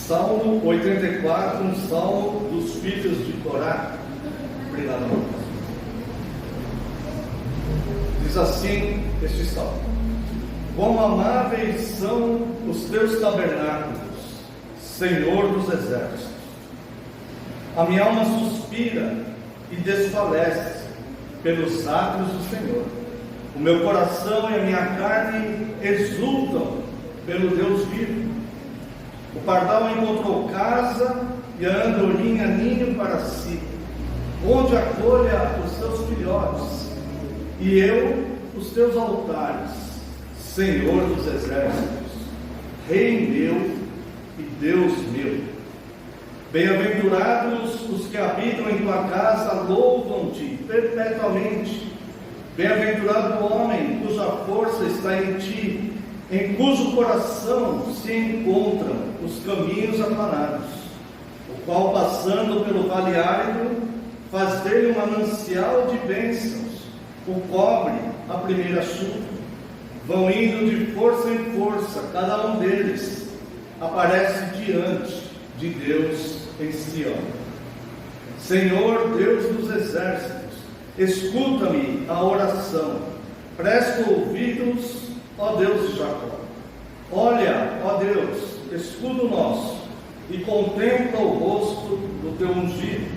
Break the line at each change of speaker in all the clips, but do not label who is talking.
Salmo 84, um salmo dos filhos de Corá. Obrigado, irmão. Diz assim este salmo: quão amáveis são os teus tabernáculos, Senhor dos exércitos. A minha alma suspira e desfalece pelos atos do Senhor. O meu coração e a minha carne exultam pelo Deus vivo. O pardal encontrou casa e a andorinha ninho para si, onde acolha os seus filhotes, e eu os teus altares, Senhor dos exércitos, Rei meu e Deus meu. Bem-aventurados os que habitam em tua casa, louvam-te perpetuamente. Bem-aventurado o homem cuja força está em ti, em cujo coração se encontram os caminhos aplanados, o qual, passando pelo vale árido, faz dele um manancial de bênçãos, o cobre a primeira chuva. Vão indo de força em força, cada um deles aparece diante de Deus em Sião. Senhor Deus dos exércitos, escuta-me a oração, presta ouvidos, ó Deus de Jacó. Olha, ó Deus, escudo nosso, e contempla o rosto do teu ungido,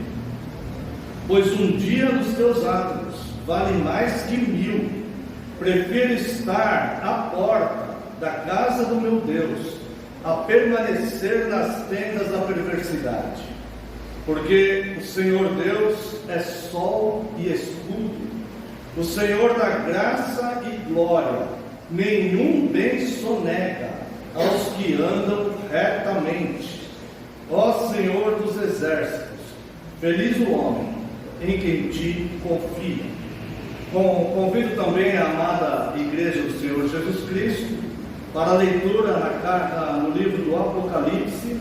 pois um dia dos teus atos vale mais que 1000. Prefiro estar à porta da casa do meu Deus, a permanecer nas tendas da perversidade. Porque o Senhor Deus é sol e escudo, o Senhor dá graça e glória. Nenhum bem sonega aos que andam retamente. Ó Senhor dos exércitos, feliz o homem em quem te confia. Convido também a amada Igreja do Senhor Jesus Cristo para a leitura no livro do Apocalipse,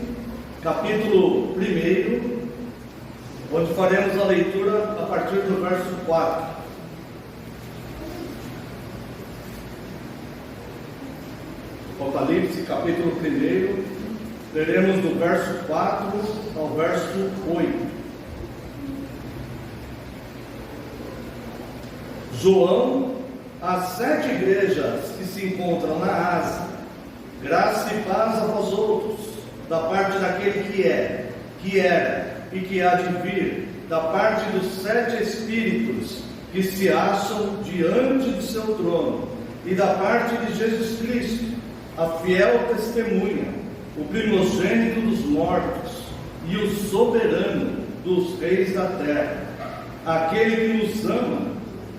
capítulo 1, onde faremos a leitura a partir do verso 4. Apocalipse, capítulo 1, leremos do verso 4 ao verso 8. João, às 7 igrejas que se encontram na Ásia, graça e paz a vós outros, da parte daquele que é, que era e que há de vir, da parte dos 7 Espíritos que se acham diante do seu trono, e da parte de Jesus Cristo, a fiel testemunha, o primogênito dos mortos e o soberano dos reis da terra, aquele que nos ama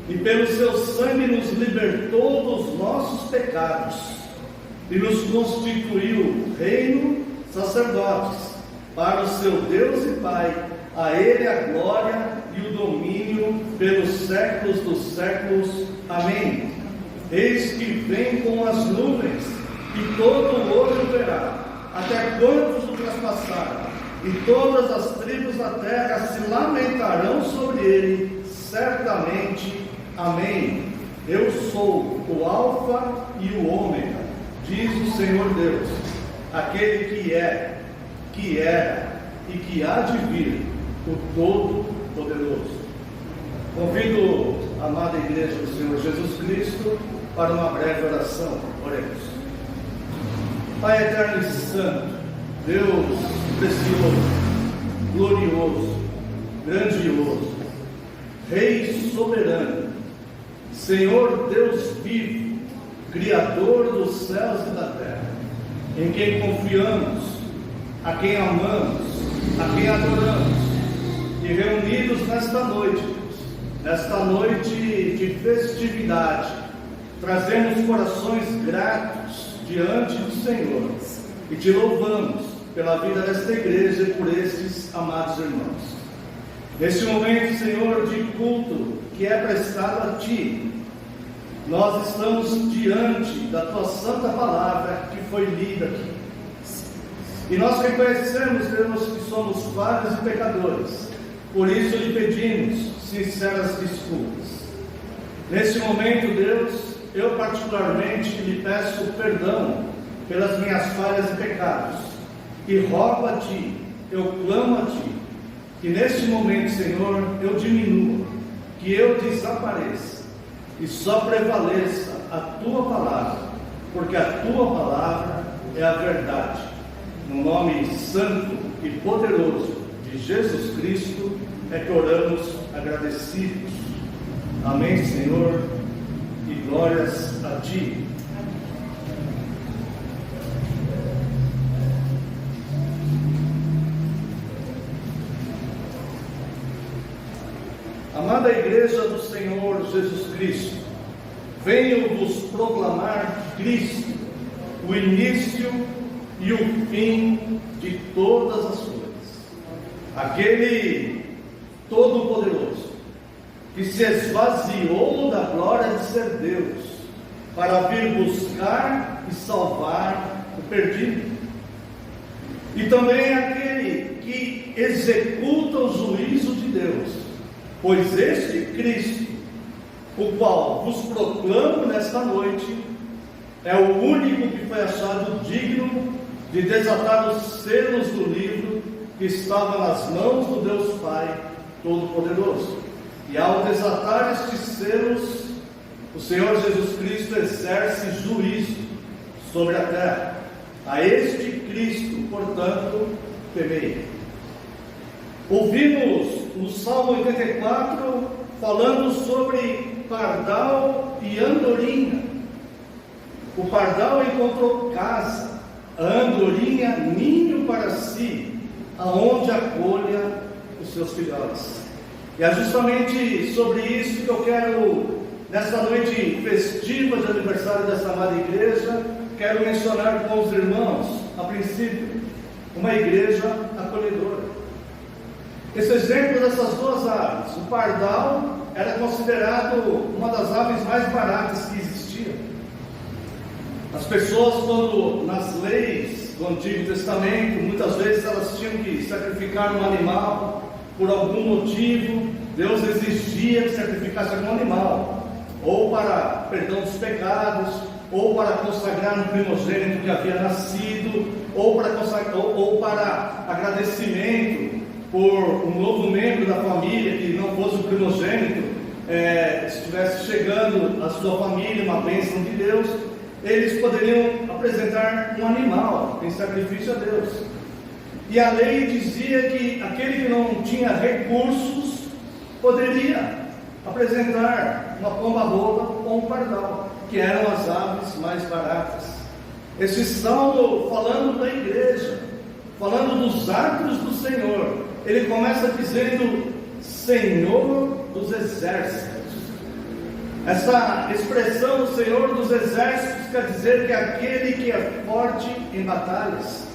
e pelo seu sangue nos libertou dos nossos pecados e nos constituiu reino, sacerdotes, para o seu Deus e Pai. A Ele a glória e o domínio pelos séculos dos séculos. Amém. Eis que vem com as nuvens, e todo o olho verá, até quantos o traspassaram, e todas as tribos da terra se lamentarão sobre ele, certamente. Amém. Eu sou o Alfa e o Ômega, diz o Senhor Deus, aquele que é, que era e que há de vir, o Todo-Poderoso. Convido a amada Igreja do Senhor Jesus Cristo para uma breve oração. Oremos. Pai eterno e santo, Deus precioso, glorioso, grandioso, Rei soberano, Senhor Deus vivo, Criador dos céus e da terra, em quem confiamos, a quem amamos, a quem adoramos, e reunidos nesta noite de festividade, trazemos corações gratos diante do Senhor e te louvamos pela vida desta igreja e por estes amados irmãos. Neste momento, Senhor, de culto que é prestado a Ti, nós estamos diante da Tua santa palavra que foi lida aqui. E nós reconhecemos, Deus, que somos falhos e pecadores. Por isso lhe pedimos sinceras desculpas. Neste momento, Deus, eu particularmente lhe peço perdão pelas minhas falhas e pecados. e rogo a Ti, eu clamo a Ti, que neste momento, Senhor, eu diminua, que eu desapareça e só prevaleça a Tua palavra, porque a Tua palavra é a verdade. No nome santo e poderoso de Jesus Cristo é que oramos agradecidos. Amém, Senhor, e glórias a Ti. Amada Igreja do Senhor Jesus Cristo, venho vos proclamar Cristo, o início e o fim de todas as coisas, aquele Todo-Poderoso, que se esvaziou da glória de ser Deus, para vir buscar e salvar o perdido, e também aquele que executa o juízo de Deus, pois este Cristo, o qual vos proclamo nesta noite, é o único que foi achado digno de desatar os selos do livro que estava nas mãos do Deus Pai Todo-Poderoso. E ao desatar estes selos, o Senhor Jesus Cristo exerce juízo sobre a terra. A este Cristo, portanto, temei. Ouvimos no Salmo 84 falando sobre pardal e andorinha. O pardal encontrou casa, a andorinha ninho para si, aonde acolha os seus filhotes. E é justamente sobre isso que eu quero, nesta noite festiva de aniversário desta amada igreja, quero mencionar com os irmãos, a princípio, uma igreja acolhedora. Esse exemplo dessas duas aves, o pardal era considerado uma das aves mais baratas que existiam. As pessoas, quando nas leis do Antigo Testamento, muitas vezes elas tinham que sacrificar um animal por algum motivo, Deus exigia que sacrificasse algum animal, ou para perdão dos pecados, ou para consagrar um primogênito que havia nascido, ou para agradecimento por um novo membro da família que não fosse o primogênito, estivesse chegando à sua família, uma bênção de Deus. Eles poderiam apresentar um animal em sacrifício a Deus. E a lei dizia que aquele que não tinha recursos poderia apresentar uma pomba-rola ou um pardal, que eram as aves mais baratas. Esse salmo, falando da igreja, falando dos atos do Senhor, ele começa dizendo Senhor dos Exércitos. Essa expressão, o Senhor dos Exércitos, quer dizer que é aquele que é forte em batalhas,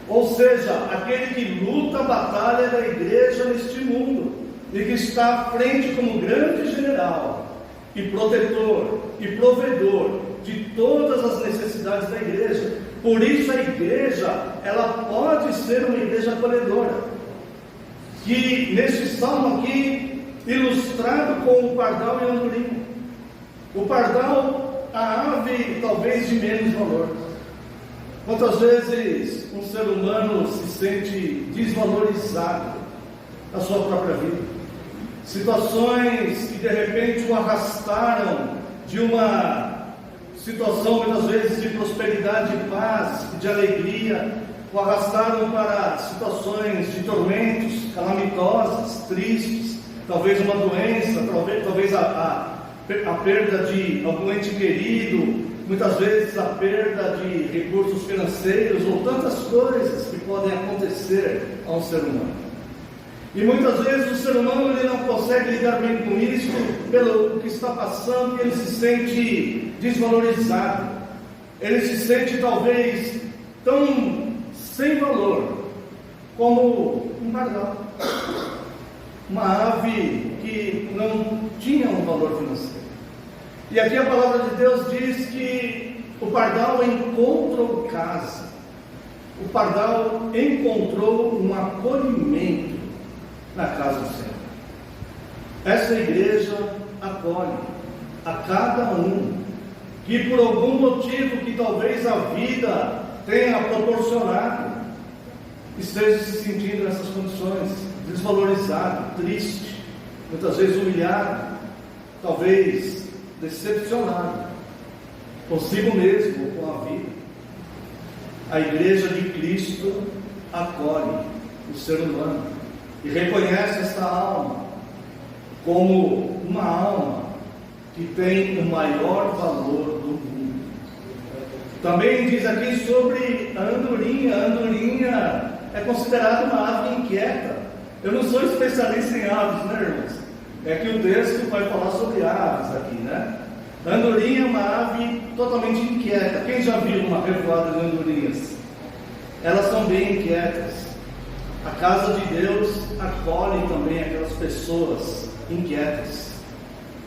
ou seja, aquele que luta a batalha da igreja neste mundo, e que está à frente como grande general, e protetor, e provedor de todas as necessidades da igreja. Por isso a igreja, ela pode ser uma igreja acolhedora, que neste salmo aqui, ilustrado com o pardal e a andorinha. O pardal, a ave talvez de menos valor. Quantas vezes um ser humano se sente desvalorizado na sua própria vida? Situações que de repente o arrastaram de uma situação muitas vezes de prosperidade, de paz, de alegria, o arrastaram para situações de tormentos calamitosas, tristes, talvez uma doença, talvez a perda de algum ente querido, muitas vezes a perda de recursos financeiros, ou tantas coisas que podem acontecer a um ser humano. E muitas vezes o ser humano ele não consegue lidar bem com isso, pelo que está passando, e ele se sente desvalorizado, ele se sente talvez tão sem valor como um pardal, uma ave que não tinha um valor financeiro. E aqui a palavra de Deus diz que o pardal encontrou casa, o pardal encontrou um acolhimento na casa do Senhor. Essa igreja acolhe a cada um que por algum motivo que talvez a vida tenha proporcionado, esteja se sentindo nessas condições, desvalorizado, triste, muitas vezes humilhado, talvez decepcionado consigo mesmo, com a vida. A igreja de Cristo acolhe o ser humano e reconhece esta alma como uma alma que tem o maior valor do mundo. Também diz aqui sobre a andorinha. A andorinha é considerada uma ave inquieta. Eu não sou especialista em aves, né, irmãos? É que o texto vai falar sobre aves aqui, né? A andorinha é uma ave totalmente inquieta. Quem já viu uma revoada de andorinhas? Elas são bem inquietas. A casa de Deus acolhe também aquelas pessoas inquietas,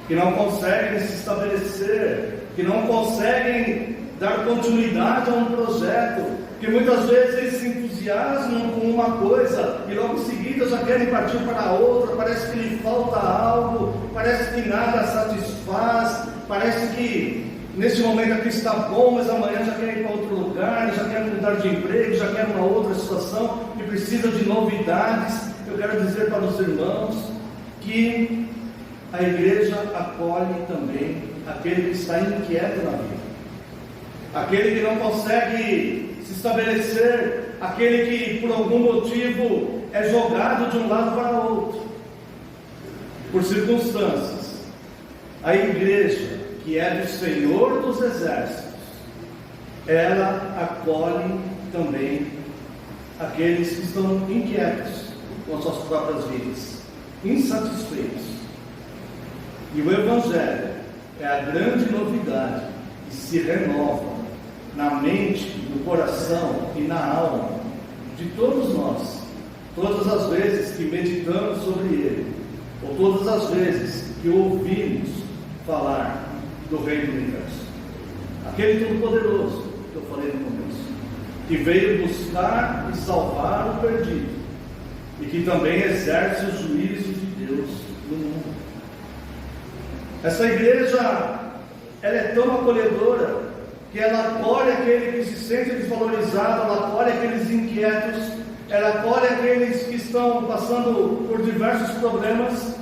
que não conseguem se estabelecer, que não conseguem dar continuidade a um projeto, que muitas vezes se entusiasmam com uma coisa e logo em seguida já querem partir para outra. Parece que lhe falta algo, parece que nada satisfaz, parece que nesse momento aqui está bom, mas amanhã já quer ir para outro lugar, já quer mudar de emprego, já quer uma outra situação e precisa de novidades. Eu quero dizer para os irmãos que a igreja acolhe também aquele que está inquieto na vida, aquele que não consegue se estabelecer, aquele que por algum motivo é jogado de um lado para o outro, por circunstâncias. A igreja, que é do Senhor dos Exércitos, ela acolhe também aqueles que estão inquietos com as suas próprias vidas, insatisfeitos. E o Evangelho é a grande novidade que se renova na mente, no coração e na alma de todos nós, todas as vezes que meditamos sobre ele, ou todas as vezes que ouvimos falar do Rei do Universo, aquele Todo-Poderoso que eu falei no começo, que veio buscar e salvar o perdido, e que também exerce o juízo de Deus no mundo. Essa igreja, ela é tão acolhedora, que ela acolhe aquele que se sente desvalorizado, ela acolhe aqueles inquietos, ela acolhe aqueles que estão passando por diversos problemas,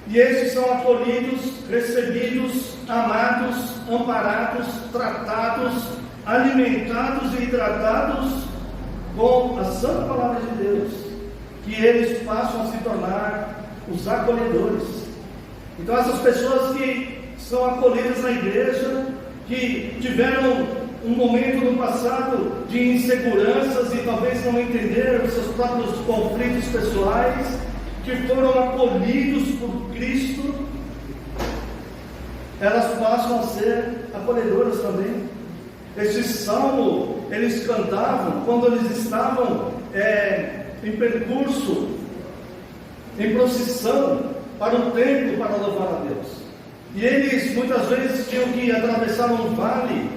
e esses são acolhidos, recebidos, amados, amparados, tratados, alimentados e hidratados com a santa palavra de Deus, que eles passam a se tornar os acolhedores. Então essas pessoas que são acolhidas na igreja, que tiveram um momento no passado de inseguranças e talvez não entenderam os seus próprios conflitos pessoais, que foram acolhidos por Cristo, elas passam a ser acolhedoras também. Esse salmo eles cantavam quando eles estavam em percurso, em procissão para o templo para louvar a Deus. E eles muitas vezes tinham que atravessar um vale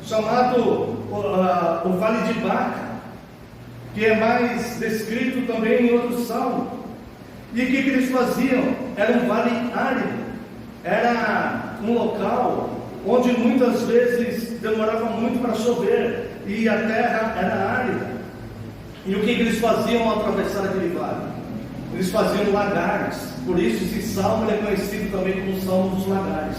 chamado o Vale de Baca, que é mais descrito também em outro salmo. E o que eles faziam? Era um vale árido, era um local onde muitas vezes demorava muito para chover e a terra era árida. E o que eles faziam ao atravessar aquele vale? Eles faziam lagares. Por isso esse salmo é conhecido também como o Salmo dos Lagares.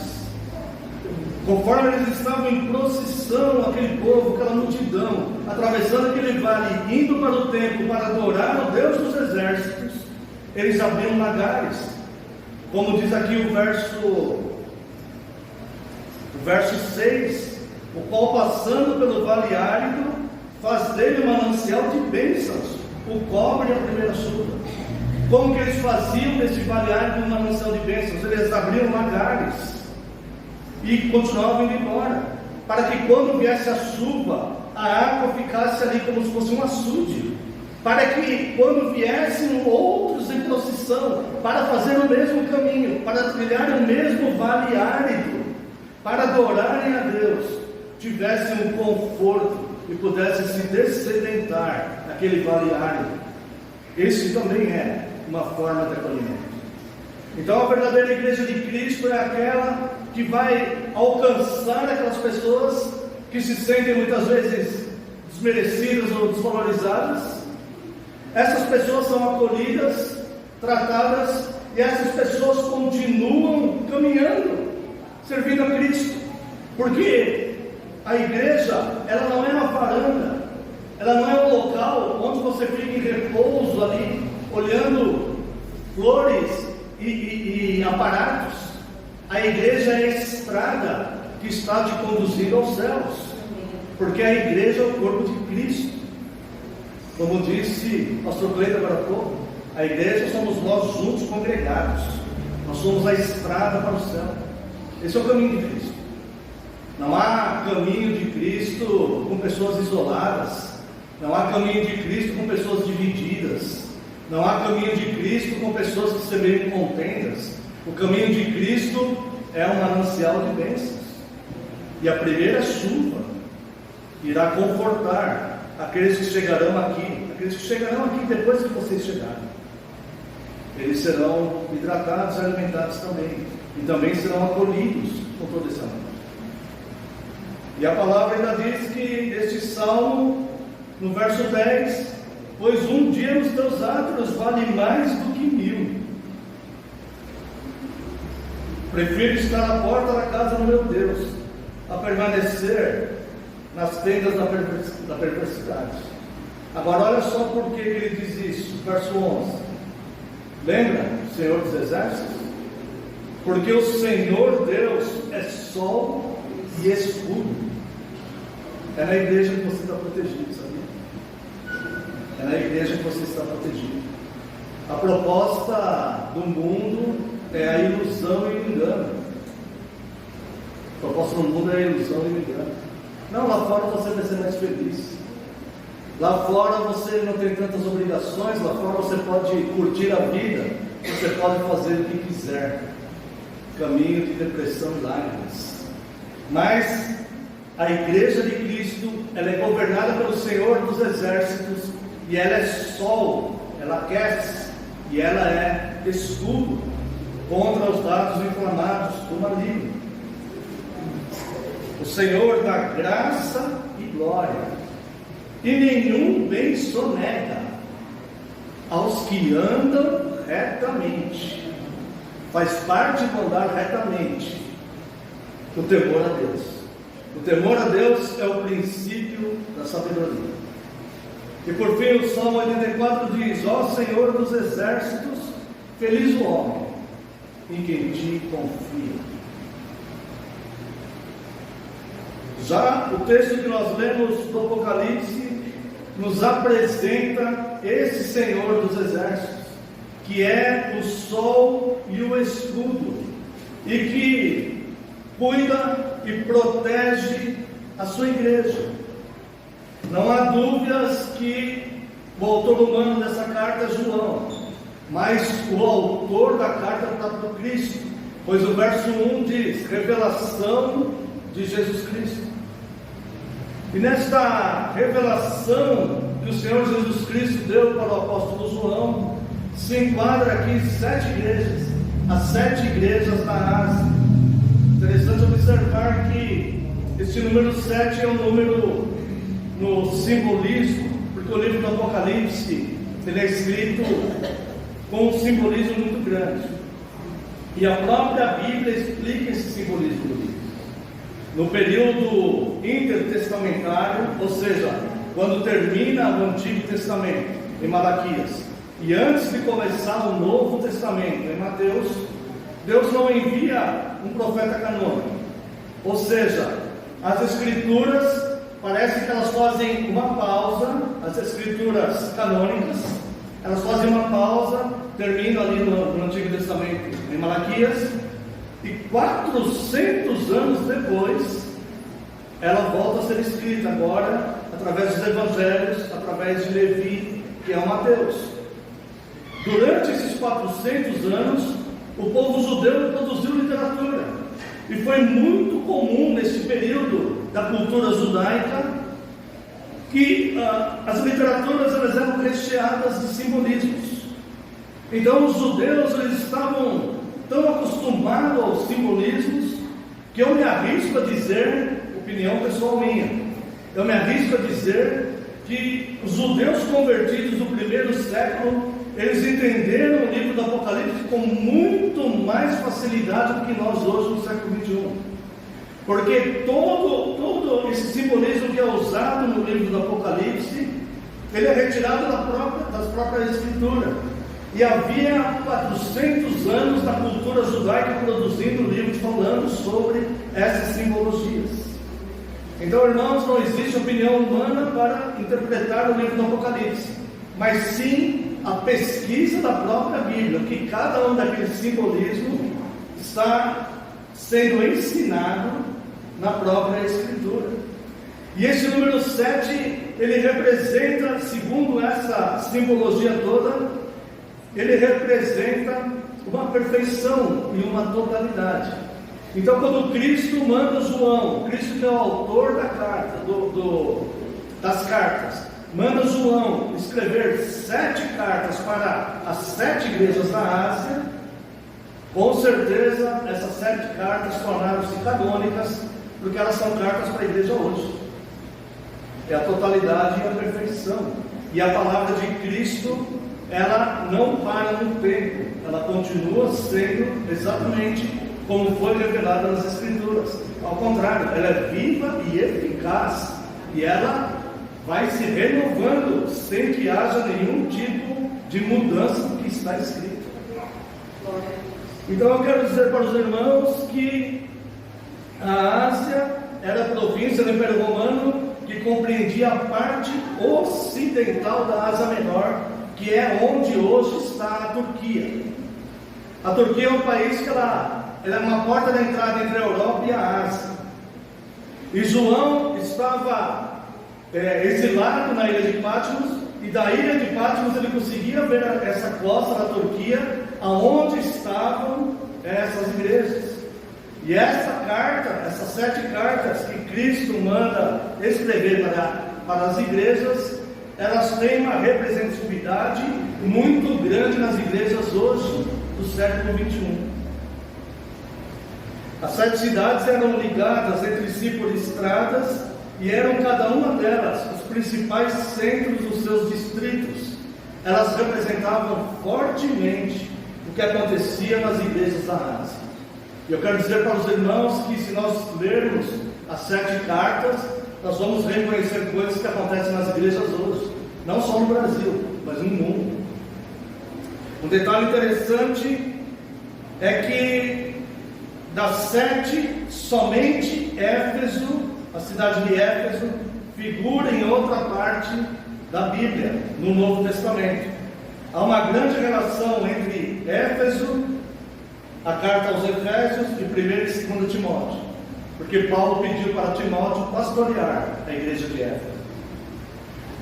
Conforme eles estavam em procissão, aquele povo, aquela multidão, atravessando aquele vale, indo para o templo para adorar o Deus dos exércitos, eles abriam lagares, como diz aqui o verso 6, o qual passando pelo vale árido, faz dele um manancial de bênçãos, o cobre a primeira chuva. Como que eles faziam nesse vale árido um manancial de bênçãos? Eles abriam lagares e continuavam indo embora, para que quando viesse a chuva, a água ficasse ali como se fosse um açude, para que quando viessem outros em procissão, para fazer o mesmo caminho, para trilhar o mesmo vale árido, para adorarem a Deus, tivessem um conforto e pudessem se dessedentar naquele vale árido. Esse também é uma forma de acolhimento. Então a verdadeira igreja de Cristo é aquela que vai alcançar aquelas pessoas que se sentem muitas vezes desmerecidas ou desvalorizadas, essas pessoas são acolhidas, tratadas, e essas pessoas continuam caminhando, servindo a Cristo, porque a igreja, ela não é uma varanda, ela não é um local onde você fica em repouso ali, olhando flores e aparatos. A igreja é a estrada que está te conduzindo aos céus, porque a igreja é o corpo de Cristo. Como disse o pastor Cleiton agora há pouco, a igreja somos nós juntos congregados, nós somos a estrada para o céu. Esse é o caminho de Cristo. Não há caminho de Cristo com pessoas isoladas, não há caminho de Cristo com pessoas divididas, não há caminho de Cristo com pessoas que semeiam contendas. O caminho de Cristo é um manancial de bênçãos, e a primeira chuva irá confortar aqueles que chegarão aqui depois que vocês chegarem. Eles serão hidratados e alimentados também, e também serão acolhidos com todo esse amor. E a palavra ainda diz que este salmo, no verso 10, pois um dia nos teus átrios vale mais do que 1000. Prefiro estar à porta da casa do meu Deus, a permanecer nas tendas da perversidade. Agora olha só por que ele diz isso, verso 11. Lembra o Senhor dos Exércitos? Porque o Senhor Deus é sol e escudo. É na igreja que você está protegido, sabia? É na igreja que você está protegido. A proposta do mundo é a ilusão e o engano. A proposta do mundo é a ilusão e o engano. Não, lá fora você vai ser mais feliz. Lá fora você não tem tantas obrigações. Lá fora você pode curtir a vida. Você pode fazer o que quiser. Caminho de depressão e lágrimas. Mas a igreja de Cristo, ela é governada pelo Senhor dos Exércitos, e ela é sol, ela aquece, e ela é escudo contra os dardos inflamados do maligno. O Senhor dá graça e glória, e nenhum bem sonega aos que andam retamente. Faz parte de andar retamente o temor a Deus. O temor a Deus é o princípio da sabedoria. E por fim o Salmo 84 diz: ó Senhor dos Exércitos, feliz o homem em quem te confia. Já o texto que nós lemos do Apocalipse nos apresenta esse Senhor dos Exércitos, que é o sol e o escudo, e que cuida e protege a sua igreja. Não há dúvidas que o autor humano dessa carta é João, mas o autor da carta é o próprio Cristo, pois o verso 1 diz: revelação de Jesus Cristo. E nesta revelação que o Senhor Jesus Cristo deu para o apóstolo João, se enquadra aqui 7 igrejas, as 7 igrejas da Ásia. Interessante observar que este número 7 é um número no simbolismo, porque o livro do Apocalipse ele é escrito com um simbolismo muito grande, e a própria Bíblia explica esse simbolismo do livro. No período intertestamentário, ou seja, quando termina o Antigo Testamento em Malaquias, e antes de começar o Novo Testamento em Mateus, Deus não envia um profeta canônico. Ou seja, as Escrituras parece que elas fazem uma pausa, as Escrituras canônicas, elas fazem uma pausa, terminam ali no Antigo Testamento em Malaquias, e 400 anos depois ela volta a ser escrita, agora através dos Evangelhos, através de Levi, que é o Mateus. Durante esses 400 anos, o povo judeu produziu literatura, e foi muito comum nesse período da cultura judaica que as literaturas elas eram recheadas de simbolismos. Então os judeus eles estavam tão acostumados aos simbolismos que eu me arrisco a dizer, opinião pessoal minha, eu me arrisco a dizer que os judeus convertidos do primeiro século, eles entenderam o livro do Apocalipse com muito mais facilidade do que nós hoje no século XXI. Porque todo esse simbolismo que é usado no livro do Apocalipse, ele é retirado das próprias escrituras. E havia 400 anos da cultura judaica produzindo livros falando sobre essas simbologias. Então, irmãos, não existe opinião humana para interpretar o livro do Apocalipse, mas sim a pesquisa da própria Bíblia, que cada um daqueles simbolismos está sendo ensinado na própria Escritura. E esse número 7, ele representa, segundo essa simbologia toda, ele representa uma perfeição e uma totalidade. Então, quando Cristo manda João, Cristo que é o autor da carta, das cartas, manda João escrever 7 cartas para as 7 igrejas da Ásia, com certeza essas 7 cartas tornaram-se canônicas, porque elas são cartas para a igreja hoje. É a totalidade e a perfeição. E a palavra de Cristo, ela não para no tempo, ela continua sendo exatamente como foi revelada nas Escrituras. Ao contrário, ela é viva e eficaz, e ela vai se renovando sem que haja nenhum tipo de mudança do que está escrito. Então eu quero dizer para os irmãos que a Ásia era a província do Império Romano que compreendia a parte ocidental da Ásia Menor, que é onde hoje está a Turquia. A Turquia é um país que ela é uma porta de entrada entre a Europa e a Ásia. E João estava exilado na ilha de Patmos, e da ilha de Patmos ele conseguia ver essa costa da Turquia, aonde estavam essas igrejas. E essa carta, essas 7 cartas que Cristo manda escrever para as igrejas, elas têm uma representatividade muito grande nas igrejas hoje, do século XXI. As 7 cidades eram ligadas entre si por estradas, e eram cada uma delas os principais centros dos seus distritos. Elas representavam fortemente o que acontecia nas igrejas da Ásia. E eu quero dizer para os irmãos que, se nós lermos as 7 cartas, nós vamos reconhecer coisas que acontecem nas igrejas hoje, não só no Brasil, mas no mundo. Um detalhe interessante é que das 7, somente Éfeso, a cidade de Éfeso, figura em outra parte da Bíblia, no Novo Testamento. Há uma grande relação entre Éfeso, a carta aos Efésios, e 1 e 2 Timóteo, porque Paulo pediu para Timóteo pastorear a igreja de Éfeso.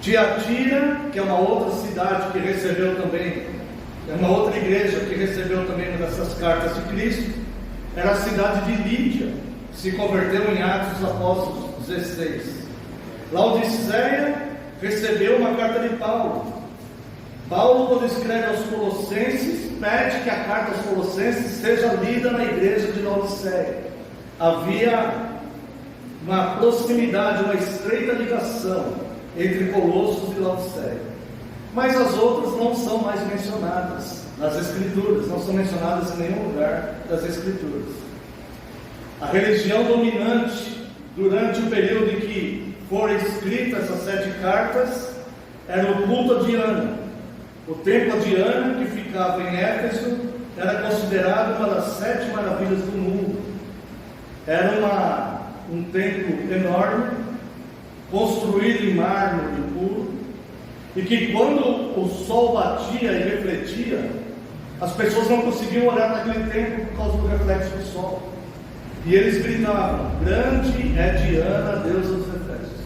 Tiatira, que é uma outra cidade que recebeu também, é uma outra igreja que recebeu também uma dessas cartas de Cristo, era a cidade de Lídia, que se converteu em Atos dos Apóstolos 16. Laodiceia recebeu uma carta de Paulo. Paulo, quando escreve aos Colossenses, pede que a carta aos Colossenses seja lida na igreja de Laodiceia. Havia uma proximidade, uma estreita ligação entre Colossos e Laodiceia. Mas as outras não são mais mencionadas nas Escrituras, não são mencionadas em nenhum lugar das Escrituras. A religião dominante durante o período em que foram escritas essas 7 cartas era o culto a Diana. O templo a Diana, que ficava em Éfeso, era considerado uma das 7 maravilhas do mundo. Era um templo enorme, construído em mármore puro, e que quando o sol batia e refletia, as pessoas não conseguiam olhar para aquele templo por causa do reflexo do sol. E eles gritavam: grande é Diana, deusa dos Efésios.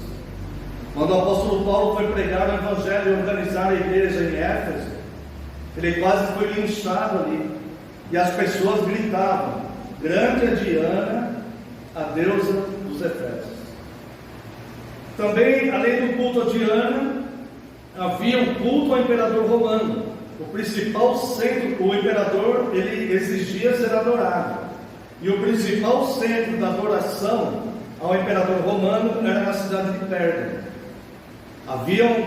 Quando o apóstolo Paulo foi pregar o evangelho e organizar a igreja em Éfeso, ele quase foi linchado ali. E as pessoas gritavam: grande é Diana, a deusa dos Efésios. Também, além do culto a Diana, havia o culto ao imperador romano. O principal centro, o imperador, ele exigia ser adorado. E o principal centro da adoração ao imperador romano era na cidade de Pérgamo. Haviam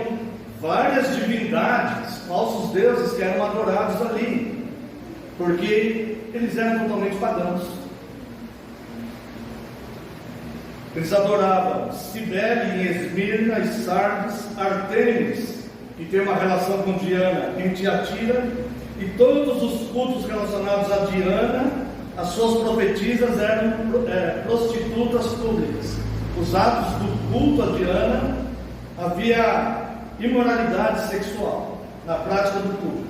várias divindades, falsos deuses que eram adorados ali, porque eles eram totalmente pagãos. Eles adoravam Cibele em Esmirna, e Sardes, Artemis, que tem uma relação com Diana, em Tiatira, e todos os cultos relacionados a Diana, as suas profetisas eram prostitutas públicas. Os atos do culto a Diana, havia imoralidade sexual na prática do culto.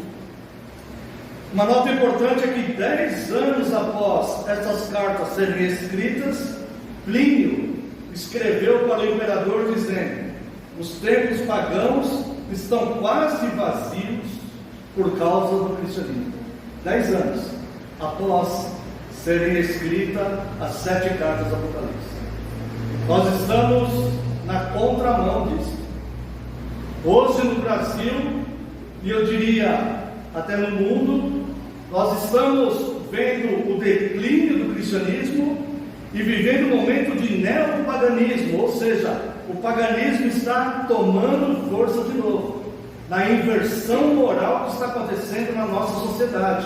Uma nota importante é que 10 anos após essas cartas serem escritas, Plínio escreveu para o imperador dizendo: os templos pagãos estão quase vazios por causa do cristianismo. 10 anos após serem escritas as 7 cartas do Apocalipse. Nós estamos na contramão disso. Hoje no Brasil, e eu diria até no mundo, nós estamos vendo o declínio do cristianismo e vivendo um momento de neopaganismo, ou seja, o paganismo está tomando força de novo, na inversão moral que está acontecendo na nossa sociedade,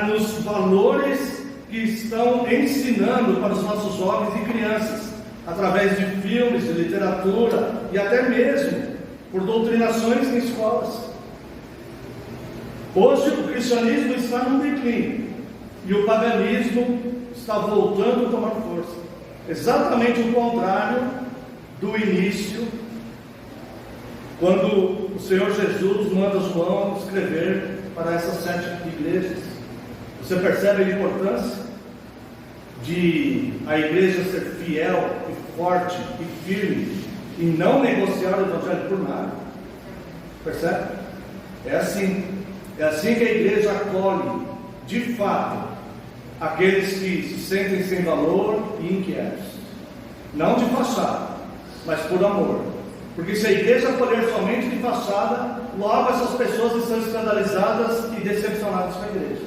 nos valores que estão ensinando para os nossos jovens e crianças, através de filmes, de literatura e até mesmo por doutrinações em escolas. Hoje o cristianismo está num declínio e o paganismo está voltando a tomar força, exatamente o contrário do início, quando o Senhor Jesus manda João escrever para essas 7 igrejas. Você percebe a importância de a igreja ser fiel e forte e firme e não negociar o evangelho por nada? Percebe? É assim que a igreja acolhe de fato aqueles que se sentem sem valor e inquietos, não de fachada, mas por amor. Porque se a igreja acolher somente de fachada, logo essas pessoas estão escandalizadas e decepcionadas com a igreja.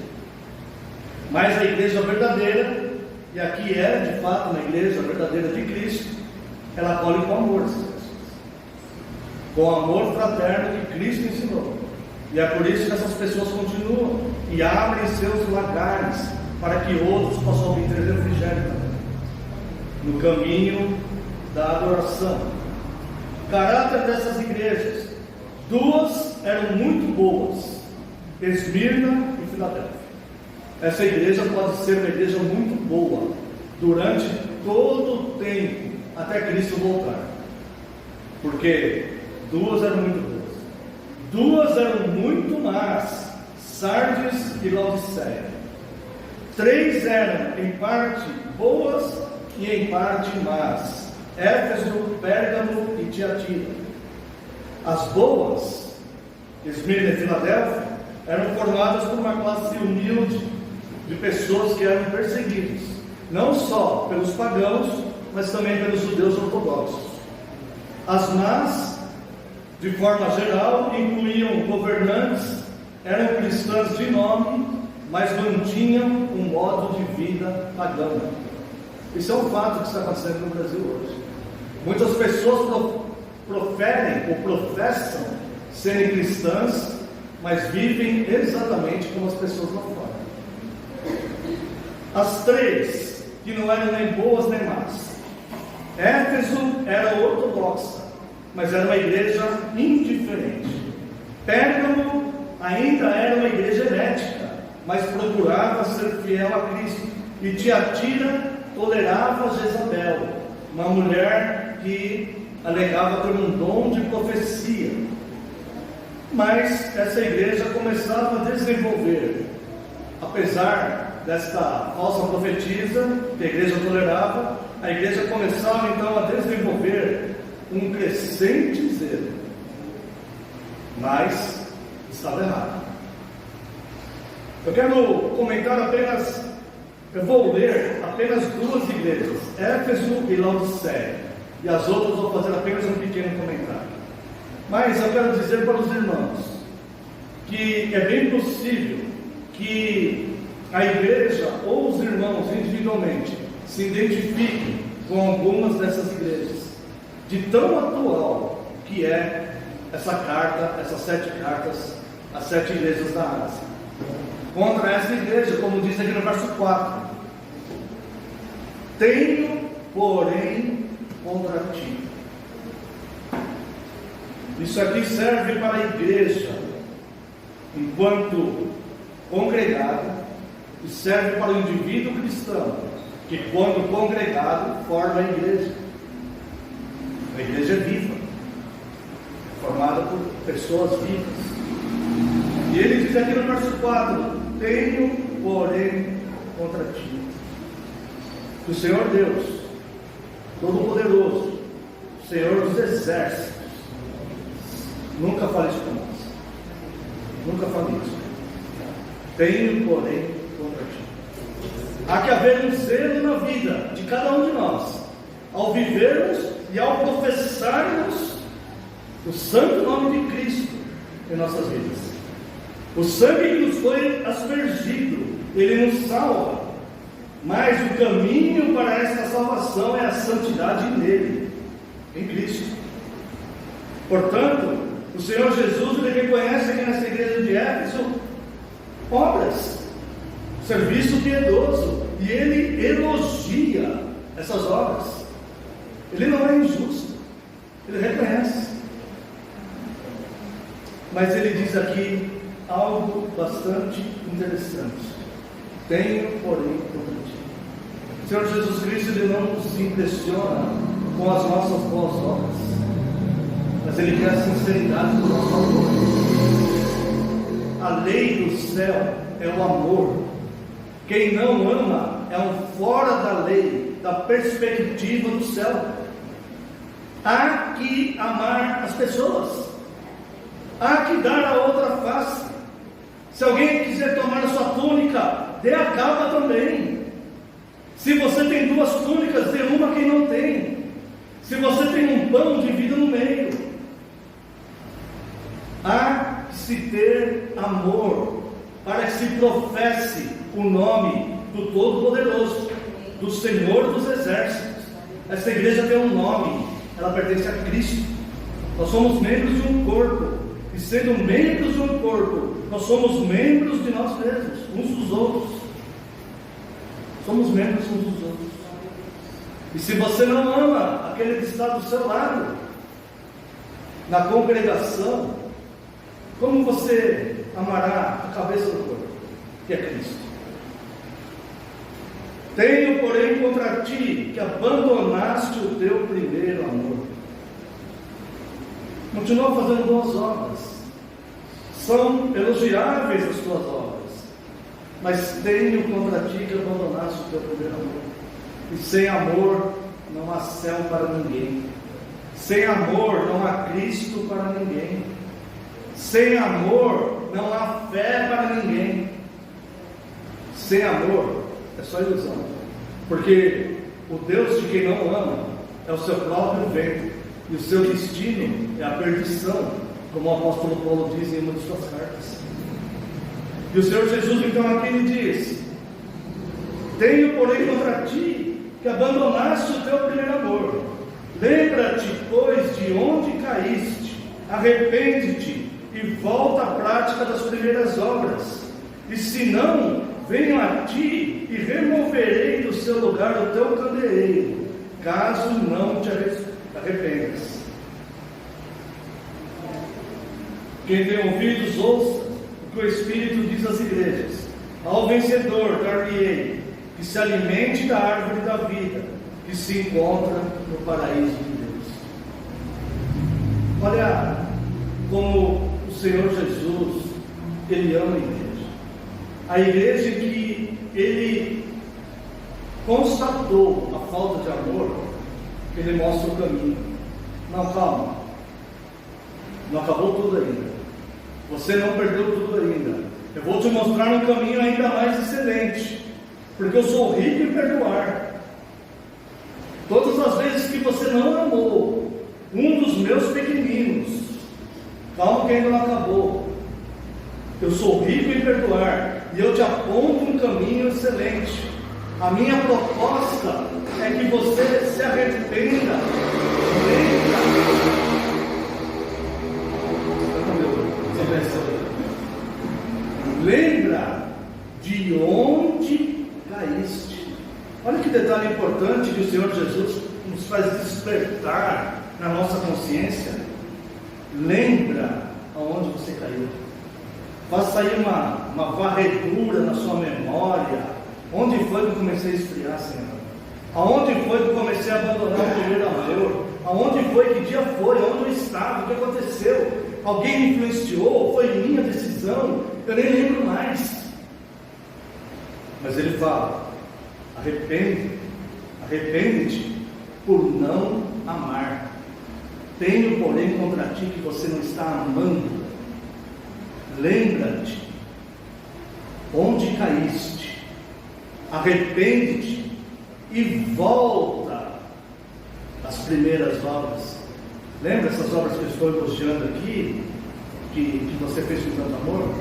Mas a igreja verdadeira, e aqui é de fato uma igreja verdadeira de Cristo, ela acolhe com amor essas pessoas, com o amor fraterno que Cristo ensinou. E é por isso que essas pessoas continuam e abrem seus lagares para que outros possam obter refrigério também, no caminho da adoração. O caráter dessas igrejas: 2 eram muito boas, Esmirna e Filadélfia. Essa igreja pode ser uma igreja muito boa durante todo o tempo até Cristo voltar, porque 2 eram muito boas. 2 eram muito más, Sardes e Laodiceia. 3 eram em parte boas e em parte más, Éfeso, Pérgamo e Tiatira. As boas, Esmirna e Filadélfia, eram formadas por uma classe humilde de pessoas que eram perseguidas, não só pelos pagãos, mas também pelos judeus ortodoxos. As más, de forma geral, incluíam governantes, eram cristãs de nome, mas mantinham um modo de vida pagão. Isso é um fato que está acontecendo no Brasil hoje. Muitas pessoas proferem ou professam serem cristãs, mas vivem exatamente como as pessoas lá fora. As 3, que não eram nem boas nem más. Éfeso era ortodoxa, mas era uma igreja indiferente. Pérgamo ainda era uma igreja herética, mas procurava ser fiel a Cristo. E Tiatira tolerava Jezabel, uma mulher que alegava ter um dom de profecia. Mas essa igreja começava a desenvolver, apesar desta falsa profetisa que a igreja tolerava, a igreja começava então a desenvolver um crescente zelo, mas estava errado. Eu quero comentar apenas, eu vou ler apenas 2 igrejas, Éfeso e Laodiceia, e as outras vou fazer apenas um pequeno comentário. Mas eu quero dizer para os irmãos que é bem possível que a igreja ou os irmãos individualmente se identifiquem com algumas dessas igrejas, de tão atual que é essa carta, essas 7 cartas, às 7 igrejas da Ásia. Contra essa igreja, como diz aqui no verso 4: tenho, porém, contra ti. Isso aqui serve para a igreja enquanto congregada, e serve para o indivíduo cristão, que quando congregado forma a igreja. A igreja é viva, formada por pessoas vivas. E ele diz aqui no verso 4: tenho, porém, contra ti que o Senhor Deus Todo-Poderoso, Senhor dos Exércitos, nunca fale isso com nós, nunca fale isso. Tenho, porém, contra ti. Há que haver um zelo na vida de cada um de nós, ao vivermos e ao professarmos o santo nome de Cristo em nossas vidas. O sangue que nos foi aspergido, ele nos salva, mas o caminho para esta salvação é a santidade nele, em Cristo. Portanto, o Senhor Jesus, ele reconhece aqui nessa igreja de Éfeso obras, serviço piedoso, e ele elogia essas obras. Ele não é injusto, ele reconhece. Mas ele diz aqui algo bastante interessante: tenho, porém, contra ti. O Senhor Jesus Cristo, ele não nos impressiona com as nossas boas obras, mas ele quer a sinceridade do nosso amor. A lei do céu é o amor. Quem não ama é um fora da lei, da perspectiva do céu. Há que amar as pessoas, há que dar a outra face. Se alguém quiser tomar a sua túnica, dê a capa também. Se você tem 2 túnicas, dê uma a quem não tem. Se você tem um pão, divida no meio. Há que se ter amor, para que se professe o nome do Todo-Poderoso, do Senhor dos Exércitos. Essa igreja tem um nome, ela pertence a Cristo. Nós somos membros de um corpo, e sendo membros de um corpo, nós somos membros de nós mesmos, uns dos outros. Somos membros uns dos outros. E se você não ama aquele que está do seu lado, na congregação, como você amará a cabeça do corpo, que é Cristo? Tenho, porém, contra ti que abandonaste o teu primeiro amor. Continua fazendo boas obras, são elogiáveis as tuas obras, mas tenho contra ti que abandonaste o teu primeiro amor. E sem amor não há céu para ninguém, sem amor não há Cristo para ninguém, sem amor não há fé para ninguém. Sem amor é só ilusão, porque o Deus de quem não ama é o seu próprio vento, e o seu destino é a perdição, como o apóstolo Paulo diz em uma de suas cartas. E o Senhor Jesus então aqui lhe diz: tenho, porém, contra ti que abandonaste o teu primeiro amor. Lembra-te, pois, de onde caíste, arrepende-te e volta à prática das primeiras obras. E se não, venho a ti e removerei do seu lugar o teu candeeiro, caso não te arrependas. Quem tem ouvidos, ouça o que o Espírito diz às igrejas. Ao vencedor dar-lhe-ei que se alimente da árvore da vida, que se encontra no paraíso de Deus. Olha como o Senhor Jesus, ele ama a igreja. A igreja que ele constatou a falta de amor, ele mostra o caminho. Não, calma, não acabou tudo ainda, você não perdeu tudo ainda. Eu vou te mostrar um caminho ainda mais excelente, porque eu sou rico em perdoar. Todas as vezes que você não amou um dos meus pequeninos, calma que ainda não acabou. Eu sou rico em perdoar, e eu te aponto um caminho excelente. A minha proposta é que você se arrependa, detalhe importante que o Senhor Jesus nos faz despertar na nossa consciência: lembra aonde você caiu. Faça aí uma varredura na sua memória. Onde foi que eu comecei a esfriar, Senhor? Aonde foi que eu comecei a abandonar o primeiro amor? Aonde foi? Que dia foi? Onde eu estava? O que aconteceu? Alguém me influenciou? Foi minha decisão? Eu nem lembro mais. Mas ele fala: arrepende-te por não amar. Tenho, porém, contra ti que você não está amando. Lembra-te onde caíste, arrepende-te e volta às primeiras obras. Lembra essas obras que eu estou elogiando aqui, que você fez com tanto amor?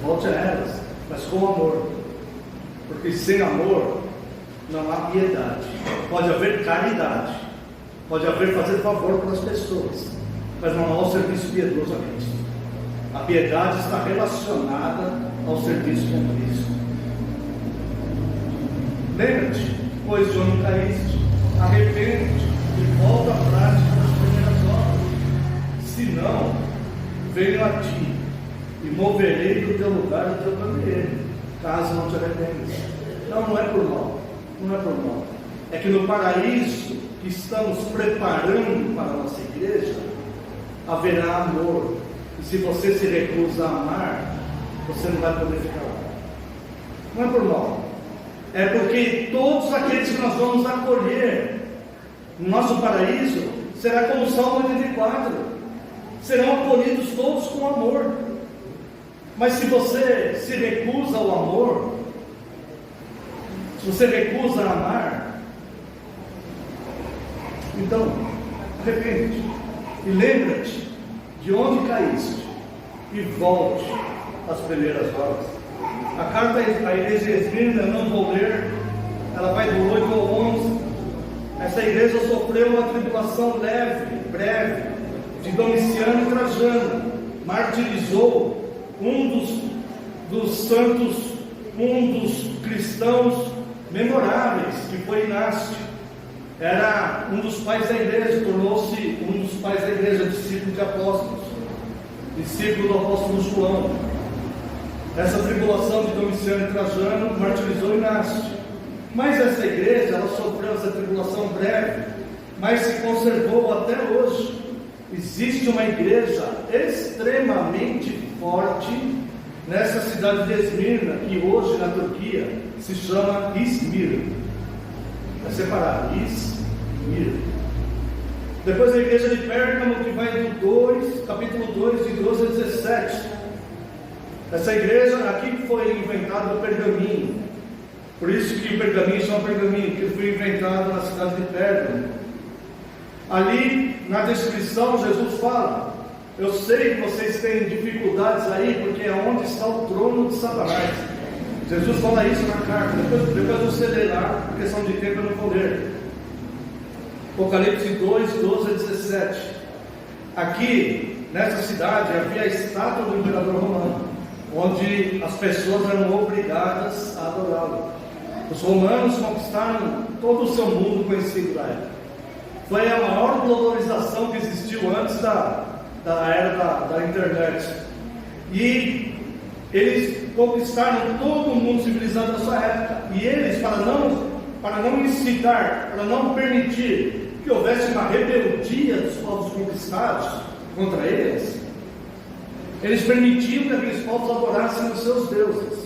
Volte a elas, mas com amor, porque sem amor não há piedade. Pode haver caridade, pode haver fazer favor para as pessoas, mas não há o serviço piedoso a Cristo. A piedade está relacionada ao serviço com Cristo. Lembra-te, pois de onde caíste, arrepende-te e volta à prática das primeiras obras. Senão, venho a ti e moverei do teu lugar o teu candeeiro, caso não te arrependas. Não é por mal, não é por mal. É que no paraíso que estamos preparando para a nossa igreja, haverá amor. E se você se recusa a amar, você não vai poder ficar lá. Não é por mal. É porque todos aqueles que nós vamos acolher no nosso paraíso, será como o Salmo 84. Serão acolhidos todos com amor. Mas se você se recusa ao amor, se você recusa a amar, então, arrepende-te e lembra-te de onde caíste e volte às primeiras obras. A carta à igreja de Esmirna, eu não vou ler, ela vai do 8 ao 11. Essa igreja sofreu uma tribulação leve, breve, de Domiciano e Trajano. Martirizou um dos santos, um dos cristãos memoráveis, que foi Inácio. Era um dos pais da igreja, tornou-se um dos pais da igreja, discípulo de apóstolos, discípulo do apóstolo João. Essa tribulação de Domiciano e Trajano martirizou Inácio. Mas essa igreja, ela sofreu essa tribulação breve, mas se conservou até hoje. Existe uma igreja extremamente forte nessa cidade de Esmirna, que hoje na Turquia se chama Izmir. É separado, Izmir. Depois a igreja de Pérgamo, que vai do capítulo 2, de 12 a 17. Essa igreja, aqui foi inventado o pergaminho. Por isso que o pergaminho chama pergaminho, que foi inventado na cidade de Pérgamo. Ali, na descrição, Jesus fala: eu sei que vocês têm dificuldades aí, porque é onde está o trono de Satanás. Jesus fala isso na carta. Depois você lê lá, por questão de tempo eu não vou ler. Apocalipse 2, 12 a 17. Aqui, nessa cidade, havia a estátua do imperador romano, onde as pessoas eram obrigadas a adorá-lo. Os romanos conquistaram todo o seu mundo conhecido da época. Foi a maior globalização que existiu antes da era da internet. E eles conquistaram todo o mundo civilizado da sua época. E eles, para não incitar, para não permitir que houvesse uma rebeldia dos povos conquistados contra eles, eles permitiam que aqueles povos adorassem os seus deuses.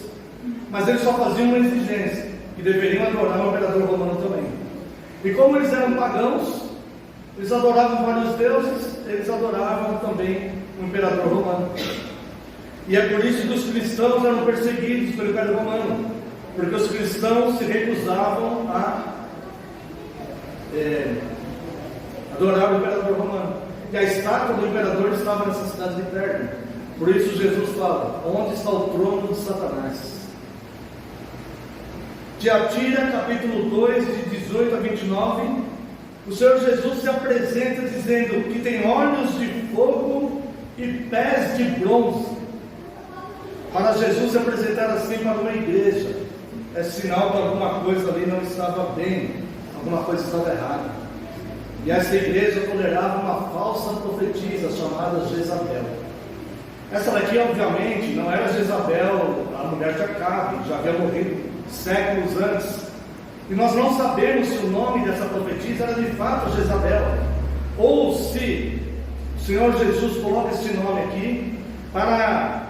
Mas eles só faziam uma exigência: que deveriam adorar o imperador romano também. E como eles eram pagãos, eles adoravam vários deuses, eles adoravam também o imperador romano. E é por isso que os cristãos eram perseguidos pelo Império Romano, porque os cristãos se recusavam a adorar o imperador romano. E a estátua do imperador estava nessa cidade de Pérgamo. Por isso Jesus fala: onde está o trono de Satanás? Tiatira, capítulo 2, de 18 a 29, o Senhor Jesus se apresenta dizendo que tem olhos de fogo e pés de bronze. Para Jesus se apresentar assim para uma igreja, é sinal que alguma coisa ali não estava bem, alguma coisa estava errada. E essa igreja tolerava uma falsa profetisa chamada Jezabel. Essa daqui, obviamente, não era Jezabel, a mulher de Acabe, já havia morrido séculos antes. E nós não sabemos se o nome dessa profetisa era de fato Jezabel, ou se o Senhor Jesus coloca esse nome aqui para